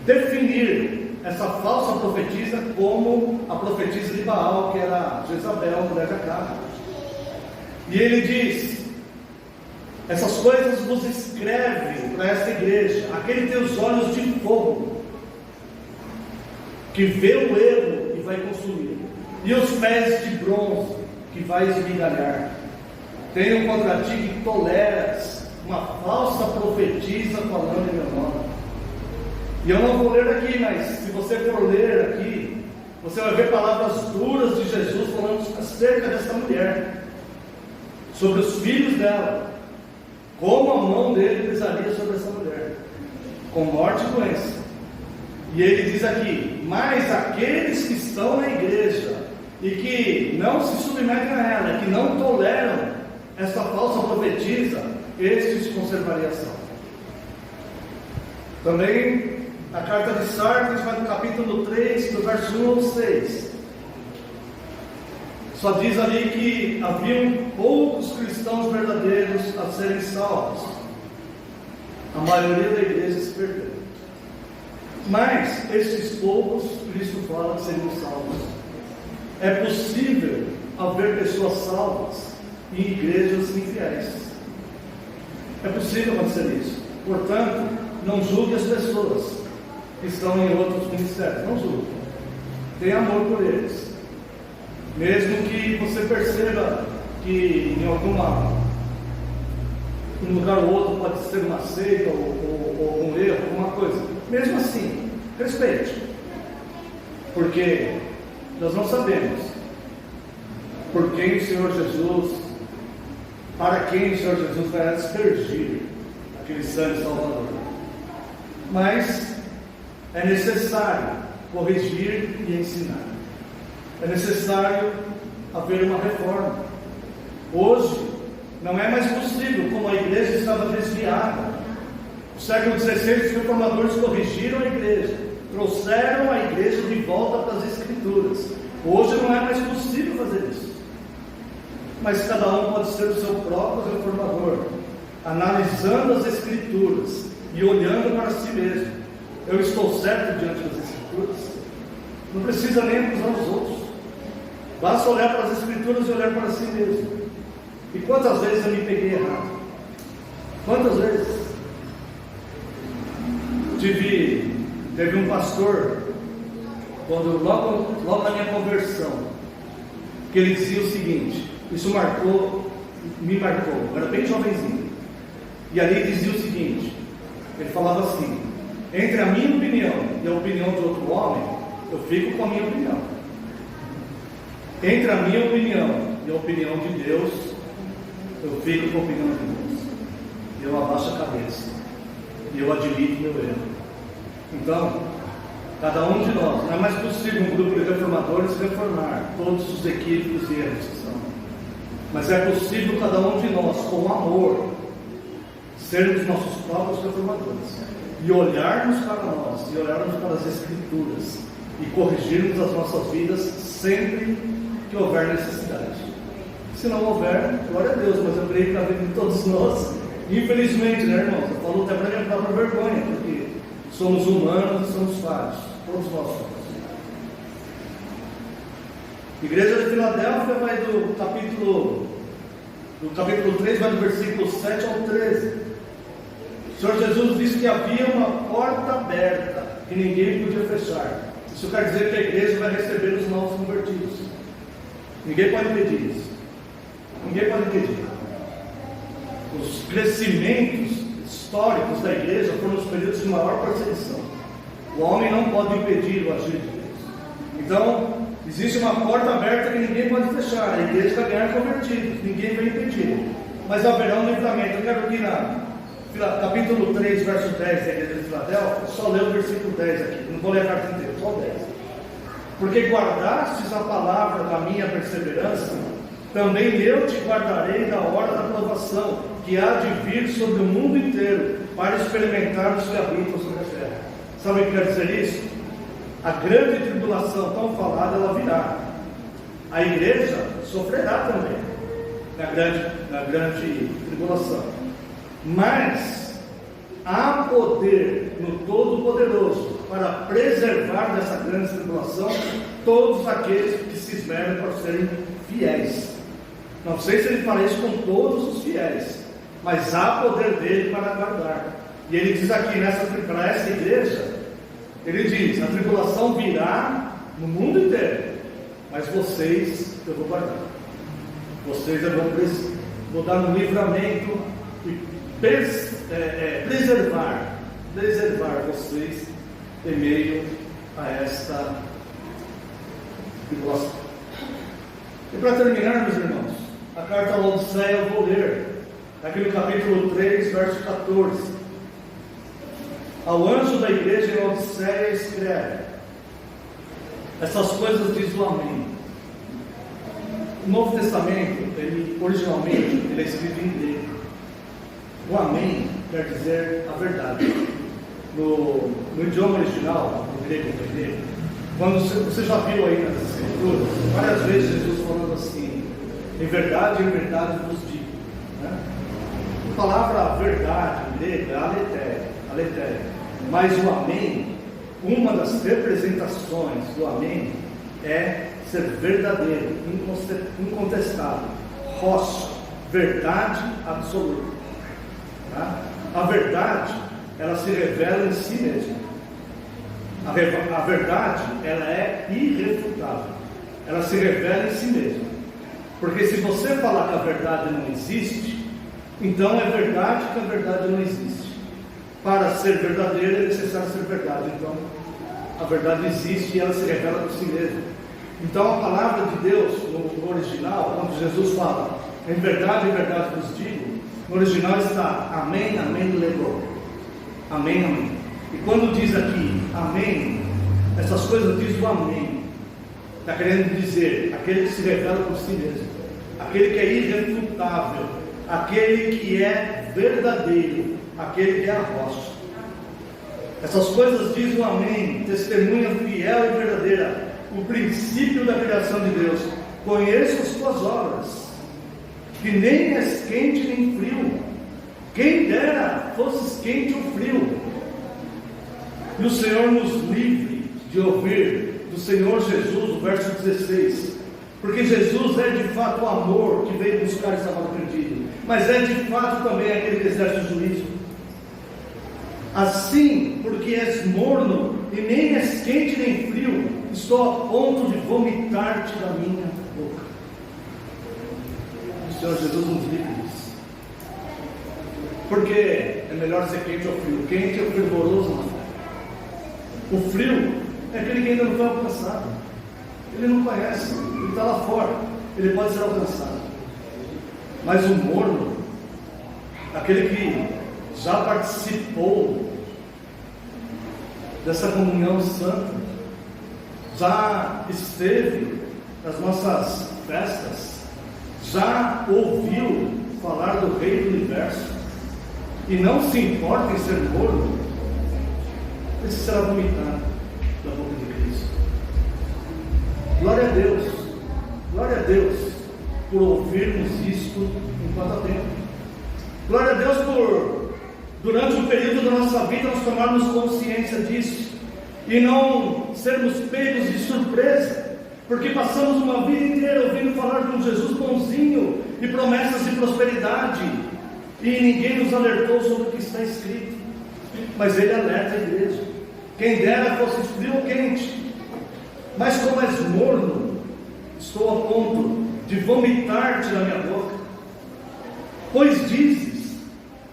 definir essa falsa profetisa como a profetisa de Baal, que era Jezabel, mulher de Acabe. E ele diz: essas coisas vos escreve para esta igreja, aquele que tem os olhos de fogo, que vê o erro e vai consumir, e os pés de bronze, que vai esmigalhar. Tenho contra ti que toleras uma falsa profetisa falando em meu nome. E eu não vou ler aqui, mas se você for ler aqui, você vai ver palavras duras de Jesus falando acerca dessa mulher, sobre os filhos dela, como a mão dele pesaria sobre essa mulher, com morte e doença. E ele diz aqui: mas aqueles que estão na igreja e que não se submetem a ela, que não toleram essa falsa profetisa, estes conservariam a salva. Também a carta de Sardes vai no capítulo 3, do verso 1 ao 6. Só diz ali que haviam poucos cristãos verdadeiros a serem salvos. A maioria da igreja se perdeu. Mas esses poucos, Cristo fala que seriam salvos. É possível haver pessoas salvas em igrejas infiéis. É possível acontecer isso. Portanto, não julgue as pessoas que estão em outros ministérios. Não julgue. Tenha amor por eles. Mesmo que você perceba que em um lugar ou outro pode ser uma seita ou um erro, alguma coisa. Mesmo assim, respeite. Porque nós não sabemos por quem o Senhor Jesus, para quem o Senhor Jesus vai aspergir aquele sangue salvador. Mas é necessário corrigir e ensinar. É necessário haver uma reforma. Hoje não é mais possível, como a igreja estava desviada. No século XVI, os reformadores corrigiram a igreja, trouxeram a igreja de volta para as Escrituras. Hoje não é mais possível fazer isso. Mas cada um pode ser o seu próprio reformador, analisando as Escrituras e olhando para si mesmo. Eu estou certo diante das Escrituras? Não precisa nem acusar os outros. Basta olhar para as Escrituras e olhar para si mesmo. E quantas vezes eu me peguei errado? Quantas vezes? Teve um pastor, quando logo na minha conversão, que ele dizia o seguinte, isso me marcou, eu era bem jovenzinho. E ali ele dizia o seguinte, ele falava assim: entre a minha opinião e a opinião de outro homem, eu fico com a minha opinião. Entre a minha opinião e a opinião de Deus, eu fico com a opinião de Deus. Eu abaixo a cabeça e eu admito meu erro. Então, cada um de nós, não é mais possível um grupo de reformadores reformar todos os equívocos e erros que são. Mas é possível cada um de nós, com amor, sermos nossos próprios reformadores e olharmos para nós, e olharmos para as Escrituras e corrigirmos as nossas vidas sempre que houver necessidade. Se não houver, glória a Deus, mas eu creio que na vida de todos nós, infelizmente, né, irmãos? Eu falo até para minha própria vergonha, porque somos humanos e somos falhos, todos nós somos. Igreja de Filadélfia vai do capítulo 3, vai do versículo 7 ao 13. O Senhor Jesus disse que havia uma porta aberta que ninguém podia fechar. Isso quer dizer que a igreja vai receber os novos convertidos. Ninguém pode impedir isso. Ninguém pode impedir. Os crescimentos históricos da igreja foram os períodos de maior perseguição. O homem não pode impedir o agir de Deus. Então, existe uma porta aberta que ninguém pode fechar. A igreja vai ganhar convertidos, ninguém vai impedir. Mas haverá um livramento. Eu quero aqui capítulo 3, verso 10 da igreja de Filadélfia, só ler o versículo 10 aqui. Não vou ler a carta inteira, só o 10. porque guardastes a palavra da minha perseverança, também eu te guardarei da hora da provação, que há de vir sobre o mundo inteiro, para experimentar os que habitam sobre a terra. Sabe o que quer dizer isso? A grande tribulação tão falada, ela virá. A igreja sofrerá também na grande tribulação. Mas há poder no Todo-Poderoso para preservar dessa grande tribulação todos aqueles que se esmeram para serem fiéis. Não sei se ele fala isso com todos os fiéis, mas há poder dele para guardar. E ele diz aqui, para essa igreja, ele diz: a tribulação virá no mundo inteiro, mas vocês eu vou guardar. Vocês eu vou dar um livramento e preservar vocês em meio a esta tribulação. E para terminar, meus irmãos, a carta ao Laodiceia eu vou ler, aqui no capítulo 3, verso 14. Ao anjo da igreja em Laodiceia escreve: essas coisas diz o Amém. O Novo Testamento, originalmente, ele é escrito em grego. O Amém quer dizer a verdade. No idioma original, no grego, quando você já viu aí nas escrituras, várias vezes Jesus falando assim: em verdade vos digo, né? A palavra verdade em grego é aletheia, mas o Amém, uma das representações do Amém é ser verdadeiro, incontestável, rocha, verdade absoluta, tá? A verdade, ela se revela em si mesma. A verdade, ela é irrefutável, ela se revela em si mesma. Porque se você falar que a verdade não existe, então é verdade que a verdade não existe. Para ser verdadeira é necessário ser verdade. Então a verdade existe e ela se revela por si mesma. Então a palavra de Deus no original, quando Jesus fala em verdade vos digo, no original está amém, amém, lego. Amém, amém. E quando diz aqui amém, essas coisas diz o amém. Está querendo dizer aquele que se revela por si mesmo, aquele que é irrefutável, aquele que é verdadeiro, aquele que é a rocha. Essas coisas diz o amém, testemunha fiel e verdadeira, o princípio da criação de Deus. Conheço as tuas obras, que nem és quente nem frio. Quem dera fosses quente ou frio. E o Senhor nos livre de ouvir do Senhor Jesus, o verso 16, porque Jesus é de fato o amor que veio buscar esse amor perdido, mas é de fato também aquele que exerce o juízo. Assim, porque és morno e nem és quente nem frio, estou a ponto de vomitar-te da minha boca. O Senhor Jesus nos livre disso. Porque é melhor ser quente ou frio. Quente é o fervoroso na fé. O frio é aquele que ainda não foi alcançado. Ele não conhece, ele está lá fora, ele pode ser alcançado. Mas o morno, aquele que já participou dessa comunhão santa, já esteve nas nossas festas, já ouviu falar do Rei do Universo e não se importa em ser morno, esse será vomitado da boca de Cristo. Glória a Deus por ouvirmos isto enquanto há tempo. Glória a Deus por, durante um período da nossa vida, nós tomarmos consciência disso e não sermos pegos de surpresa, porque passamos uma vida inteira ouvindo falar de um Jesus bonzinho e promessas de prosperidade, e ninguém nos alertou sobre o que está escrito. Mas ele alerta a igreja: quem dera fosse frio ou quente, mas como és morno, estou a ponto de vomitar-te da minha boca. Pois dizes: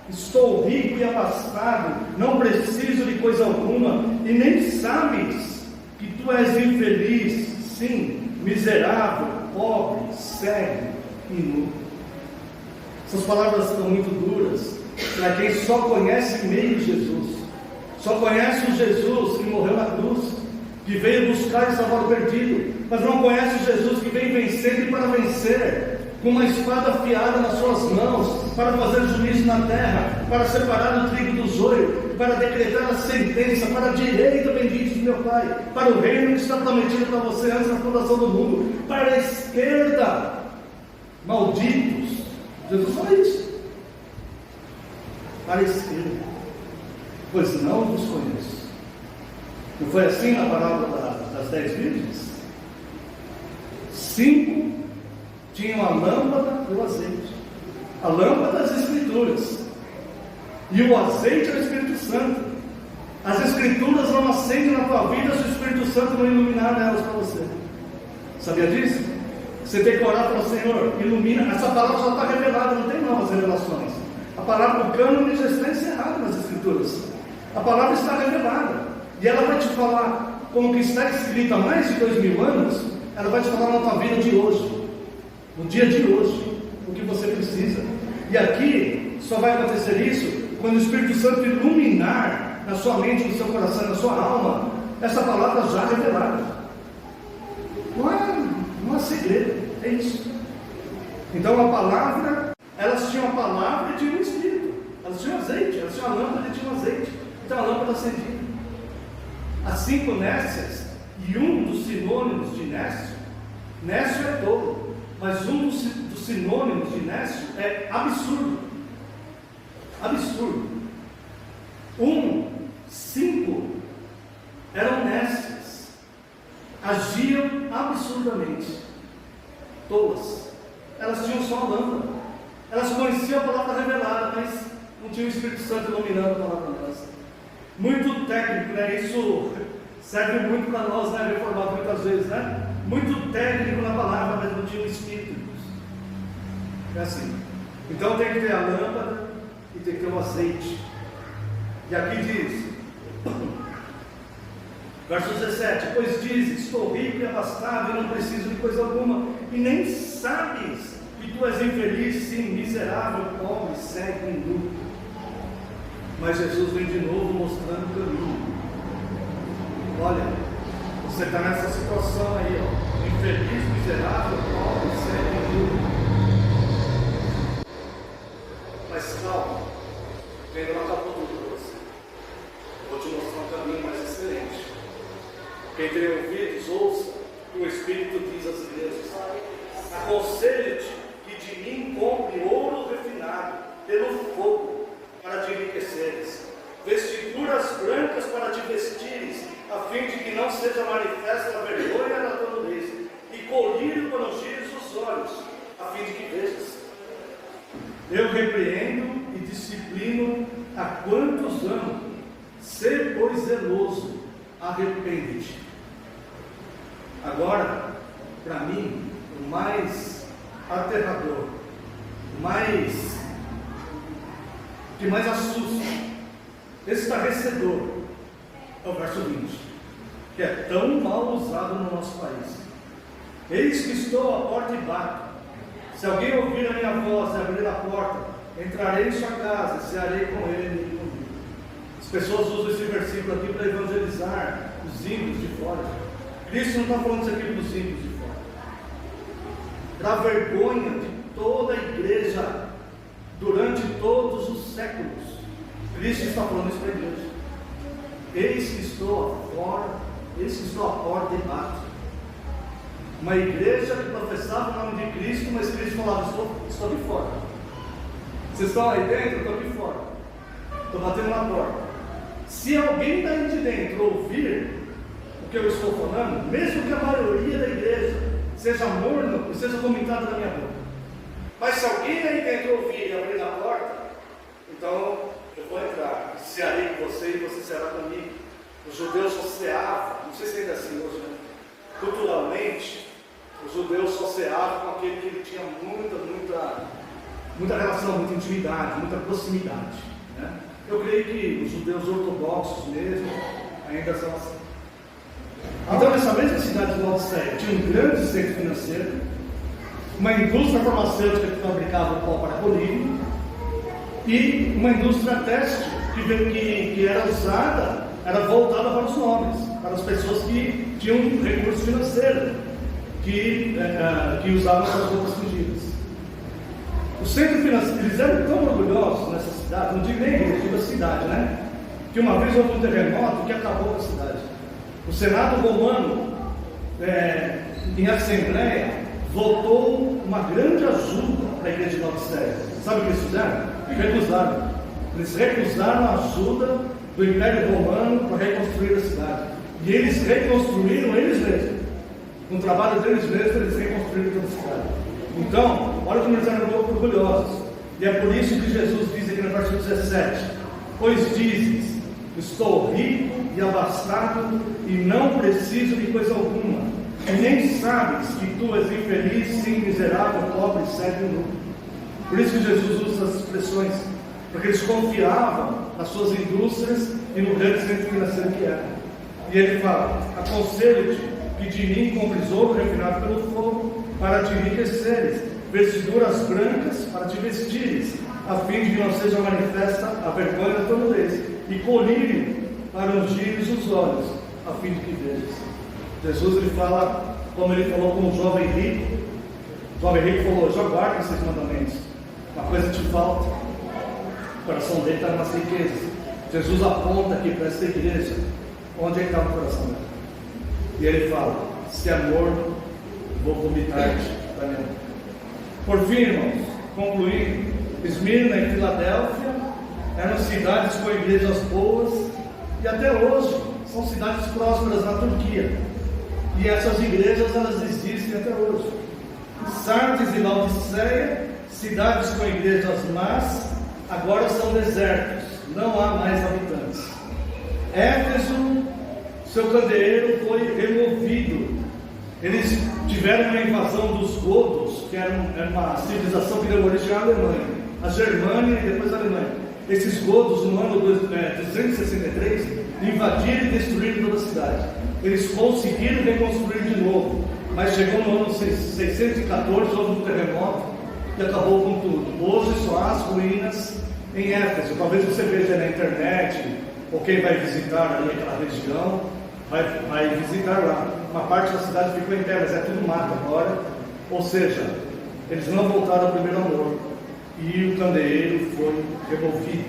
estou rico e abastado, não preciso de coisa alguma, e nem sabes que tu és infeliz, sim, miserável, pobre, cego e nu. Essas palavras são muito duras para quem só conhece meio Jesus, só conhece o Jesus que morreu na cruz, que veio buscar e salvar o perdido, mas não conhece o Jesus que vem vencendo e para vencer, com uma espada afiada nas suas mãos, para fazer juízo na terra, para separar o trigo do joio, para decretar a sentença, para a direita bendito de meu Pai, para o reino que está prometido para você antes da fundação do mundo, para a esquerda, malditos. Jesus fala isso. Para a esquerda, pois não vos conheço. Não foi assim na parábola das 10 virgens? 5 tinham a lâmpada e o azeite. A lâmpada das Escrituras, e o azeite é o Espírito Santo. As Escrituras não acendem na tua vida se o Espírito Santo não iluminar elas para você. Sabia disso? Você tem que orar para o Senhor, ilumina. Essa palavra já está revelada, não tem novas revelações. A palavra, o cânone já está encerrado nas Escrituras. A palavra está revelada, e ela vai te falar, como que está escrita há mais de 2000 anos, ela vai te falar na tua vida de hoje, no dia de hoje, o que você precisa. E aqui só vai acontecer isso quando o Espírito Santo iluminar na sua mente, no seu coração, na sua alma, essa palavra já revelada. Não há segredo, é isso. Então a palavra, elas tinham a palavra e tinham o Espírito. Elas tinham azeite, elas tinham a lâmpada e tinham azeite. Então a lâmpada acendida. As 5 nécias, e um dos sinônimos de nécio, nécio é tolo, mas um dos sinônimos de nécio é absurdo. Absurdo. 5 eram nécias, agiam absurdamente, tolas. Elas tinham só a lâmpada, elas conheciam a palavra revelada, mas não tinham o Espírito Santo iluminando a palavra delas. Muito técnico, né? Isso serve muito para nós, né? Reformado muitas vezes, né? Muito técnico na palavra, mas não tinha o Espírito. É assim. Então tem que ter a lâmpada e tem que ter o azeite. E aqui diz, verso 17: pois diz, estou rico e abastado e não preciso de coisa alguma, e nem sabes que tu és infeliz, sim, miserável, pobre, cego e nu. Mas Jesus vem de novo mostrando o caminho. Olha, você está nessa situação aí, ó, infeliz, miserável, pobre, cego e nu. Mas calma, ainda não acabou tudo para você. Vou te mostrar um caminho mais excelente. Quem tem ouvidos, ouça o que o Espírito diz às igrejas. Aconselho-te que de mim compre ouro refinado pelo fogo, para te enriqueceres, vestiduras brancas para te vestires, a fim de que não seja manifesta a vergonha da tua nudez, e colírio para ungires os olhos, a fim de que vejas. Eu repreendo e disciplino a quantos amo. Sê, pois, zeloso, arrepende-te. Agora, para mim, o mais aterrador, que mais assusta, estarrecedor, é o verso 20, que é tão mal usado no nosso país. Eis que estou à porta e bato. Se alguém ouvir a minha voz e abrir a porta, entrarei em sua casa e cearei com ele e ele comigo. As pessoas usam esse versículo aqui para evangelizar os ímpios de fora. Cristo não está falando isso aqui para os ímpios de fora. Para a vergonha de toda a igreja durante todos os séculos. Cristo está falando isso para a igreja. Eis que estou fora, eis que estou à porta e bato. Uma igreja que professava o nome de Cristo, mas Cristo falava, estou aqui fora. Vocês estão aí dentro? Estou aqui fora. Estou batendo na porta. Se alguém daí de dentro ouvir o que eu estou falando, mesmo que a maioria da igreja seja morna e seja vomitada na minha boca, mas se alguém aí dentro ouvir e abrir a porta, então eu vou entrar, cearei com você e você ceará comigo. Os judeus só ceavam, não sei se ainda é assim hoje, né? Culturalmente, os judeus só ceavam com aquele que ele tinha muita relação, muita intimidade, muita proximidade, né? Eu creio que os judeus ortodoxos mesmo ainda são assim. Então, nessa mesma cidade de Laodiceia tinha um grande centro financeiro, uma indústria farmacêutica que fabricava o pó para colírio e uma indústria têxtil que era usada era voltada para os nobres, para as pessoas que tinham recurso financeiro, que usavam essas roupas fingidas. O centro financeiro, eles eram tão orgulhosos nessa cidade, não digo nem igreja, digo a cidade, né? Que uma vez houve um terremoto que acabou com a cidade. O Senado romano, em assembleia, votou uma grande ajuda para a igreja de Laodiceia. Sabe o que eles fizeram? Recusaram. Eles recusaram a ajuda do Império Romano para reconstruir a cidade. E eles reconstruíram eles mesmos. Com o trabalho deles mesmos, eles reconstruíram toda a cidade. Então, olha como eles eram orgulhosos. E é por isso que Jesus diz aqui no versículo 17: pois dizes, estou rico e abastado e não preciso de coisa alguma, e nem sabes que tu és infeliz, sim, miserável, pobre, cego e nu. Por isso que Jesus usa essas expressões, porque eles confiavam nas suas indústrias e no grande centro financeiro que era. E ele fala: aconselho-te que de mim compres ouro refinado pelo fogo, para te enriqueceres, vestiduras brancas para te vestires, a fim de que não seja manifesta a vergonha da tua nudez, e colírio para ungires os olhos, a fim de que vejas. Jesus ele fala, como ele falou com o jovem rico. O jovem rico falou: já guarda esses mandamentos, uma coisa te falta. O coração dele está nas riquezas. Jesus aponta aqui para essa igreja, onde está o coração dele. E ele fala: se é morno, vou vomitar-te da minha boca. Por fim, irmãos, concluindo, Esmirna e Filadélfia eram cidades com igrejas boas, e até hoje são cidades prósperas na Turquia. E essas igrejas, elas existem até hoje. Sardes e Laodiceia, cidades com igrejas más, agora são desertos, não há mais habitantes. Éfeso, seu candeeiro foi removido. Eles tiveram uma invasão dos godos, que era uma civilização que deu origem à Alemanha, a Germânia e depois a Alemanha. Esses godos, no ano 263, invadiram e destruíram toda a cidade. Eles conseguiram reconstruir de novo, mas chegou no ano 614, houve um terremoto que acabou com tudo. Hoje só há as ruínas em Éfeso. Talvez você veja na internet, ou quem vai visitar ali aquela região, vai visitar lá. Uma parte da cidade ficou em pé, mas é tudo mato agora. Ou seja, eles não voltaram ao primeiro amor, e o candeeiro foi removido.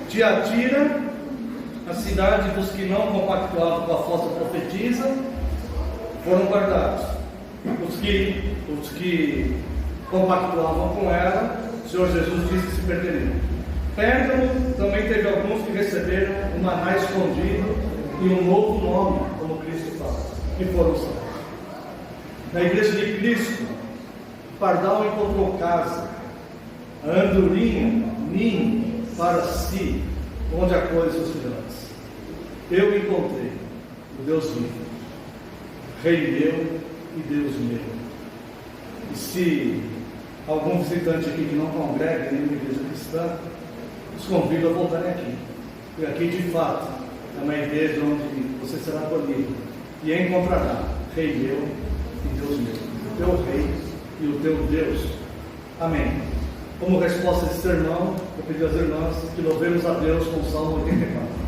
Tiatira, a cidade dos que não compactuavam com a falsa profetisa, foram guardados. Os que compactuavam com ela, o Senhor Jesus disse que se perderiam. Pérgamo também teve alguns que receberam um maná escondido e um novo nome, como Cristo fala, e foram salvos. Na igreja de Cristo, Pardal encontrou casa, a andorinha, ninho para si, onde há coisas grandes. Eu encontrei o Deus vivo, Rei meu e Deus meu. E se algum visitante aqui que não congrega em uma igreja cristã, os convido a voltarem aqui. E aqui de fato é uma igreja onde você será acolhido e encontrará Rei meu e Deus meu, o teu Rei e o teu Deus. Amém. Como resposta a esse sermão, eu pedi às irmãs que louvemos a Deus com o Salmo 84.